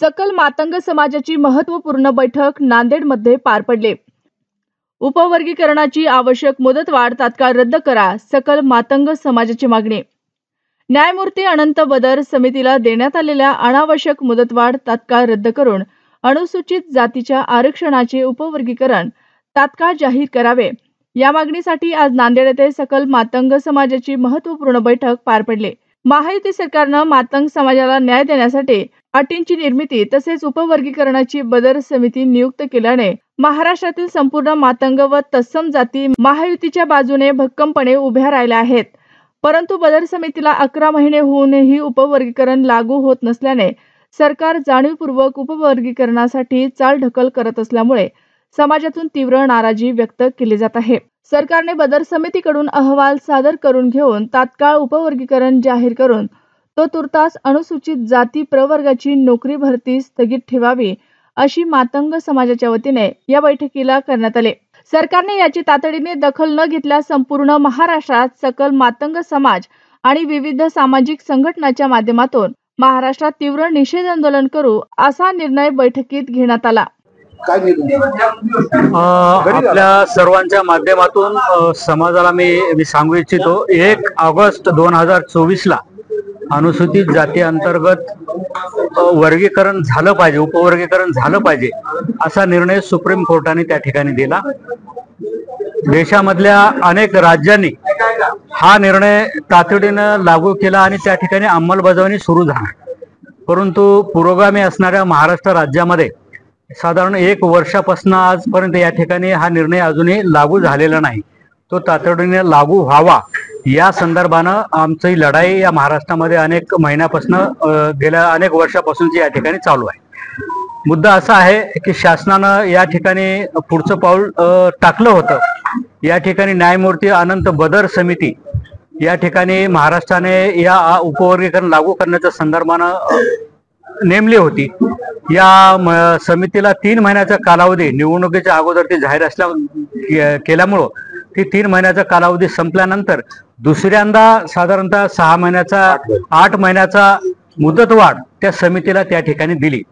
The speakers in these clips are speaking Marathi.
सकल मातंग समाजाची महत्त्वपूर्ण बैठक नांदेडमध्ये पार पडली। उपवर्गीकरणाची आवश्यक मुदतवाढ तात्काळ रद्द करा, सकल मातंग समाजाची मागणी। न्यायमूर्ती अनंत बदर समितीला देण्यात आलेल्या अनावश्यक मुदतवाढ तात्काळ रद्द करून अनुसूचित जातीच्या आरक्षणाचे उपवर्गीकरण तात्काळ जाहीर करावे, या मागणीसाठी आज नांदेड येथे सकल मातंग समाजाची महत्त्वपूर्ण बैठक पार पडली। महायुती सरकारनं मातंग समाजाला न्याय देण्यासाठी अटींची निर्मिती तसेच उपवर्गीकरणाची बदर समिती नियुक्त केल्याने महाराष्ट्रातील संपूर्ण मातंग व तत्सम जाती महायुतीच्या बाजूने भक्कमपणे उभ्या राहिल्या आहेत। परंतु बदर समितीला 11 महिने होऊनही उपवर्गीकरण लागू होत नसल्याने सरकार जाणीवपूर्वक उपवर्गीकरणासाठी चालढकल करत असल्यामुळे समाजातून तीव्र नाराजी व्यक्त केली जात आहे। सरकारने बदर समितीकडून अहवाल सादर करून घेऊन तात्काळ उपवर्गीकरण जाहीर करून तो तुर्तास अनुसूचित जाती प्रवर्गाची नोकरी भरती स्थगित ठेवावी, अशी मातंग समाजाच्या वतीने या बैठकीला करण्यात आले। सरकारने याची तातडीने दखल न घेतल्यास संपूर्ण महाराष्ट्रात सकल मातंग समाज आणि विविध सामाजिक संघटनांच्या माध्यमातून महाराष्ट्रात तीव्र निषेध आंदोलन करू, असा निर्णय बैठकीत घेण्यात आला। आपल्या सर्वांच्या माध्यमातून समाजाला मी सांगू इच्छितो, 1 ऑगस्ट 2024 ला अनुसूचित जाती अंतर्गत वर्गीकरण झालं पाहिजे, उपवर्गीकरण झालं पाहिजे असा निर्णय सुप्रीम कोर्टाने त्या ठिकाणी दिला। देशामधल्या अनेक राज्यांनी हा निर्णय तातडीनं लागू केला आणि त्या ठिकाणी अंमलबजावणी सुरू झाली। परंतु पुरोगामी असणाऱ्या महाराष्ट्र राज्यामध्ये साधारण 1 वर्षापासून आजपर्यंत या ठिकाणी हा निर्णय अजूनही लागू झालेला नाही। तो तातडीने लागू व्हावा या संदर्भानं आमची लढाई या महाराष्ट्रामध्ये अनेक महिन्यापासून गेल्या अनेक वर्षापासूनची या ठिकाणी चालू आहे। मुद्दा असा आहे की शासनानं या ठिकाणी पुढचं पाऊल टाकलं होतं। या ठिकाणी न्यायमूर्ती अनंत बदर समिती या ठिकाणी महाराष्ट्राने या उपवर्गीकरण लागू करण्याच्या संदर्भानं नेमली होती। या समितीला 3 महिन्याचा कालावधी निवडणुकीच्या अगोदर ती जाहीर केल्यामुळं ती 3 महिन्याचा कालावधी संपल्यानंतर दुसऱ्यांदा साधारणतः 8 महिन्याचा मुदतवाढ त्या समितीला त्या ठिकाणी दिली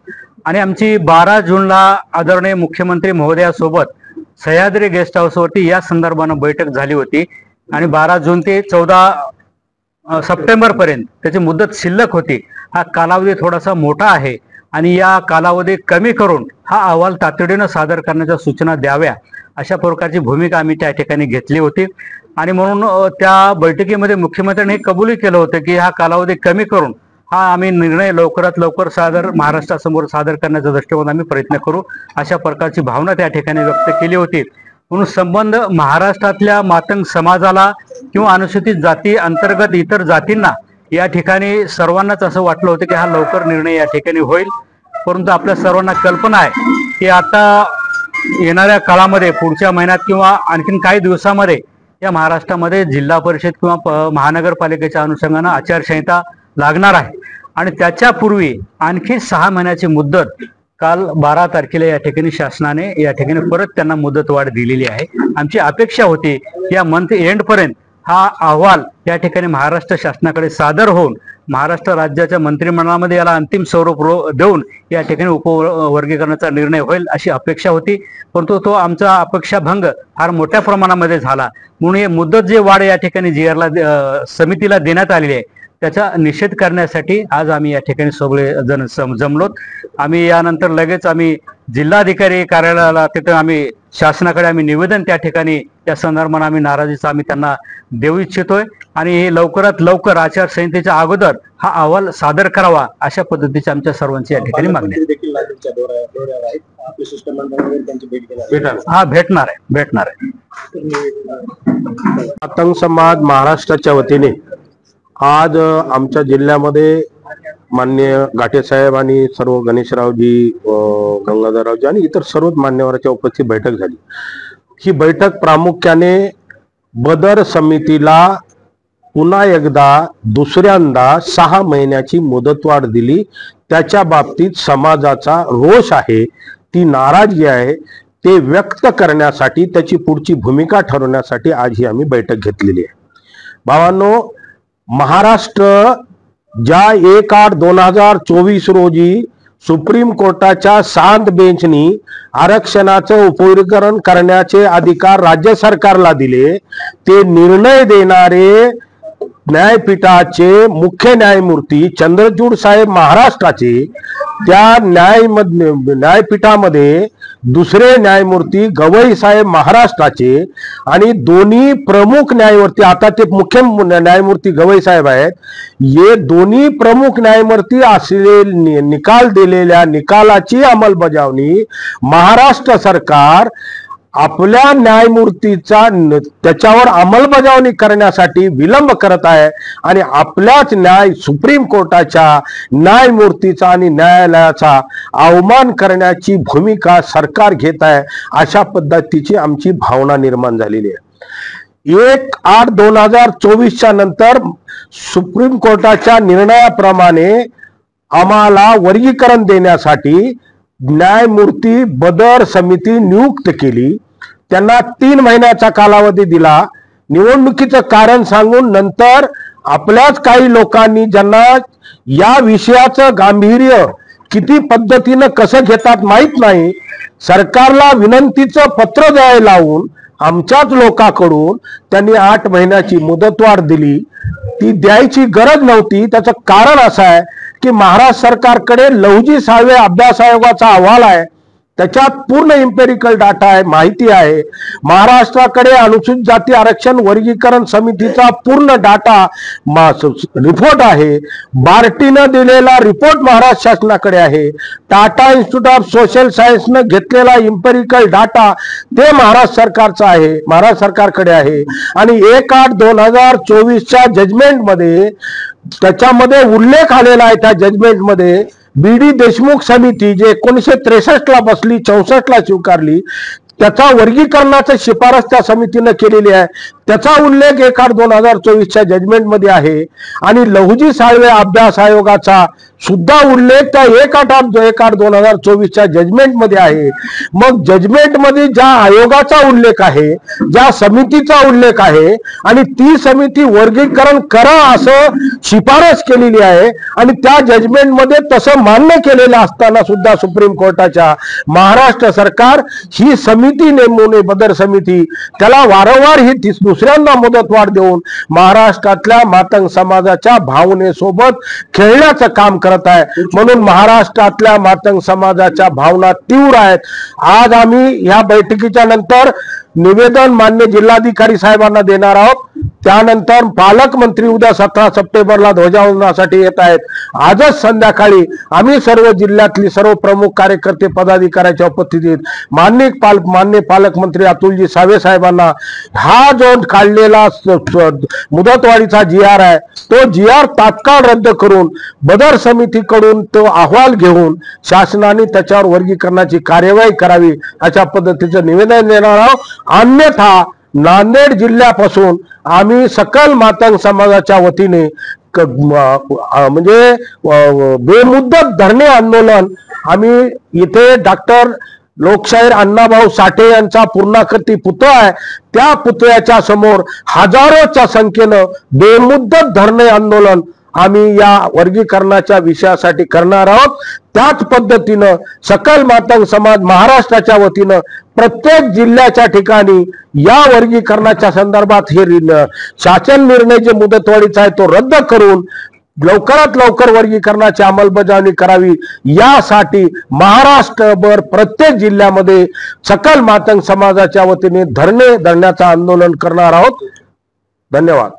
आणि आमची 12 जूनला आदरणीय मुख्यमंत्री महोदयासोबत सह्याद्री गेस्ट हाऊसवरती या संदर्भानं बैठक झाली होती आणि 12 जून ते 14 सप्टेंबर पर्यंत त्याची मुदत शिल्लक होती। हा कालावधी थोडासा मोठा आहे आणि या कालावधी कमी करून हा अहवाल तातडीनं सादर करण्याच्या सूचना द्याव्या, अशा प्रकारची भूमिका आम्ही त्या ठिकाणी घेतली होती आणि म्हणून त्या बैठकीमध्ये मुख्यमंत्र्यांनी कबुली केलं होतं की हा कालावधी कमी करून हा आम्ही निर्णय लवकरात लवकर महाराष्ट्रासमोर सादर करण्याचा दृष्टिकोन आम्ही प्रयत्न करू, अशा प्रकारची भावना त्या ठिकाणी व्यक्त केली होती। म्हणून संबंध महाराष्ट्रातल्या मातंग समाजाला किंवा अनुसूचित जाती अंतर्गत इतर जातींना या ठिकाणी सर्वांनाच असं वाटलं होतं की हा लवकर निर्णय या ठिकाणी होईल। परंतु आपल्या सर्वांना कल्पना आहे की आता येणाऱ्या काळामध्ये पुढच्या महिन्यात किंवा आणखीन काही दिवसामध्ये या महाराष्ट्रामध्ये जिल्हा परिषद किंवा महानगरपालिकेच्या अनुषंगानं आचारसंहिता लागणार आहे आणि त्याच्यापूर्वी आणखी 6 महिन्याची मुदत काल 12 तारखेला या ठिकाणी शासनाने या ठिकाणी परत त्यांना मुदतवाढ दिलेली आहे। आमची अपेक्षा होती की या मंथ एंड पर्यंत हा अहवाल या ठिकाणी महाराष्ट्र शासनाकडे सादर होऊन महाराष्ट्र राज्याच्या मंत्रिमंडळामध्ये याला अंतिम स्वरूप देऊन या ठिकाणी उपवर्गीकरणाचा निर्णय होईल अशी अपेक्षा होती। परंतु तो आमचा अपेक्षाभंग फार मोठ्या प्रमाणामध्ये झाला। म्हणून हे मुदत जे वाढ या ठिकाणी समितीला देण्यात आलेली आहे त्याचा निषेध करण्यासाठी आज आम्ही या ठिकाणी सगळे जण जमलोत। आम्ही यानंतर लगेच आम्ही जिल्हाधिकारी कार्यालयाला तिथे आम्ही शासनाकडे आम्ही निवेदन त्या ठिकाणी त्या संदर्भाने आम्ही नाराजीचा आम्ही त्यांना देऊ इच्छितोय आणि हे लवकरात लवकर आचारसंहितेच्या अगोदर हा अहवाल सादर करावा, अशा पद्धतीची आमच्या सर्वांची या ठिकाणी मागणी आहे। भेटणार आहे। मातंग समाज महाराष्ट्राच्या वतीने आज आमच्या जिल्ह्यामध्ये माननीय घाटे साहेब आणि सर्व गणेशरावजी, गंगाधररावजी आणि इतर सर्व मान्यवरांच्या उपस्थित बैठक झाली। ही बैठक प्रामुख्याने बदर समितीला पुन्हा एकदा दुसऱ्यांदा 6 महिन्याची मुदतवाढ दिली, त्याच्या बाबतीत समाजाचा रोष आहे, ती नाराजगी आहे, ते व्यक्त करण्यासाठी त्याची पुढची भूमिका ठरवण्यासाठी आज ही आम्ही बैठक घेतलेली आहे। भावांनो, महाराष्ट्र ज्या 1/8/2024 रोजी सुप्रीम कोर्टाच्या शांत बेंचनी आरक्षणाचं उपवर्गीकरण करण्याचे अधिकार राज्य सरकारला दिले, ते निर्णय देणारे न्यायपीठाचे मुख्य न्यायमूर्ती चंद्रचूड साहेब महाराष्ट्राचे, त्या न्यायपीठामध्ये दुसरे न्यायमूर्ती गवई साहेब महाराष्ट्राचे आणि दोन्ही प्रमुख न्यायमूर्ती, आता ते मुख्य न्यायमूर्ती गवई साहेब आहेत, हे दोन्ही प्रमुख न्यायमूर्ती असलेले निकाल दिलेल्या निकालाची अंमलबजावणी महाराष्ट्र सरकार आपल्या न्यायमूर्तीचा त्याच्यावर अंमलबजावणी करण्यासाठी विलंब करत आहे आणि आपल्याच सुप्रीम कोर्टाच्या न्यायमूर्तीचा आणि न्यायालयाचा अवमान करण्याची भूमिका सरकार घेत आहे, अशा पद्धतीची आमची भावना निर्माण झालेली आहे। 1/8/2024 नंतर सुप्रीम कोर्टाच्या निर्णयाप्रमाणे आम्हाला वर्गीकरण देण्यासाठी न्यायमूर्ती बदर समिती नियुक्त केली, त्यांना 3 महिन्याचा कालावधी दिला, निवडणुकीचं कारण सांगून नंतर आपल्याच काही लोकांनी ज्यांना या विषयाचं गांभीर्य किती पद्धतीनं कसं घेतात माहित नाही, सरकारला विनंतीचं पत्र द्यायला लावून आमच्याच लोकांकडून त्यांनी 8 महिन्याची मुदतवाढ दिली। ती द्यायची गरज नव्हती। त्याचं कारण असं आहे की महाराष्ट्र सरकारकडे लहुजी साळवे अभ्यास आयोगाचा अहवाल आहे, त्याच्यात पूर्ण इम्पेरिकल डाटा आहे, माहिती आहे। महाराष्ट्राकडे अनुसूचित जाती आरक्षण वर्गीकरण समितीचा पूर्ण डाटा रिपोर्ट आहे, बार्टीनं दिलेला रिपोर्ट महाराष्ट्र शासनाकडे आहे, टाटा इन्स्टिट्यूट ऑफ सोशल सायन्सनं घेतलेला इम्पेरिकल डाटा ते महाराष्ट्र सरकारचा आहे, महाराष्ट्र सरकारकडे आहे। आणि 1/8/2024च्या जजमेंटमध्ये त्याच्यामध्ये उल्लेख आलेला आहे, त्या जजमेंटमध्ये BD देशमुख समिती जे 1963ला बसली, 64ला स्वीकारली, त्याचा वर्गीकरणाची शिफारस त्या समितीने केलेली आहे, त्याचा उल्लेख 1/8/2024च्या जजमेंटमध्ये आहे। आणि लहुजी साळवे अभ्यास आयोगाचा सुद्धा उल्लेख त्या 1/8/2024च्या जजमेंटमध्ये आहे। मग जजमेंटमध्ये ज्या आयोगाचा उल्लेख आहे, ज्या समितीचा उल्लेख आहे आणि ती समिती वर्गीकरण करा असं शिफारस केलेली आहे आणि त्या जजमेंटमध्ये तसं मान्य केलेलं असताना सुद्धा सुप्रीम कोर्टाच्या महाराष्ट्र सरकार ही समिती नेमून बदर समिती त्याला वारंवार ही दुसऱ्यांदा मुदतवाढ देऊन महाराष्ट्रातल्या मातंग समाजाच्या भावनेसोबत खेळण्याचं काम करत आहे। म्हणून महाराष्ट्रातल्या मातंग समाजाच्या भावना तीव्र आहेत। आज आम्ही या बैठकीच्या नंतर निवेदन मान्य जिल्हाधिकारी साहेबांना देणार आहोत, त्यानंतर पालकमंत्री उद्या 17 सप्टेंबरला ध्वजारोहणासाठी येत आहेत। आजच संध्याकाळी आम्ही सर्व जिल्ह्यातली सर्व प्रमुख कार्यकर्ते पदाधिकाऱ्याच्या उपस्थितीत माननीय पालकमंत्री अतुलजी सावे साहेबांना हा जो काढलेला मुदतवाढीचा GR आहे तो GR तात्काळ रद्द करून बदर समितीकडून तो अहवाल घेऊन शासनाने त्याच्यावर वर्गीकरणाची कार्यवाही करावी अशा पद्धतीचं निवेदन देणार आहोत। अन्यथा नांदेड जिल्ह्यापासून आम्ही सकल मातंग समाजाच्या वतीने म्हणजे बेमुदत धरणे आंदोलन आम्ही इथे डॉक्टर लोकशाहीर अण्णाभाऊ साठे यांचा पूर्णाकृती पुतळा आहे, त्या पुतळ्याच्या समोर हजारोच्या संख्येनं बेमुदत धरणे आंदोलन आम्ही या वर्गीकरणाच्या विषयासाठी करणार आहोत। त्याच पद्धतीनं सकल मातंग समाज महाराष्ट्राच्या वतीनं प्रत्येक जिल्ह्याच्या ठिकाणी या वर्गीकरणाच्या संदर्भात हे शासन निर्णय जे मुदतवाढीचा आहे तो रद्द करून लवकरात लवकर वर्गीकरणाची अंमलबजावणी करावी यासाठी महाराष्ट्रभर प्रत्येक जिल्ह्यामध्ये सकल मातंग समाजाच्या वतीने धरणे धरण्याचं आंदोलन करणार आहोत। धन्यवाद।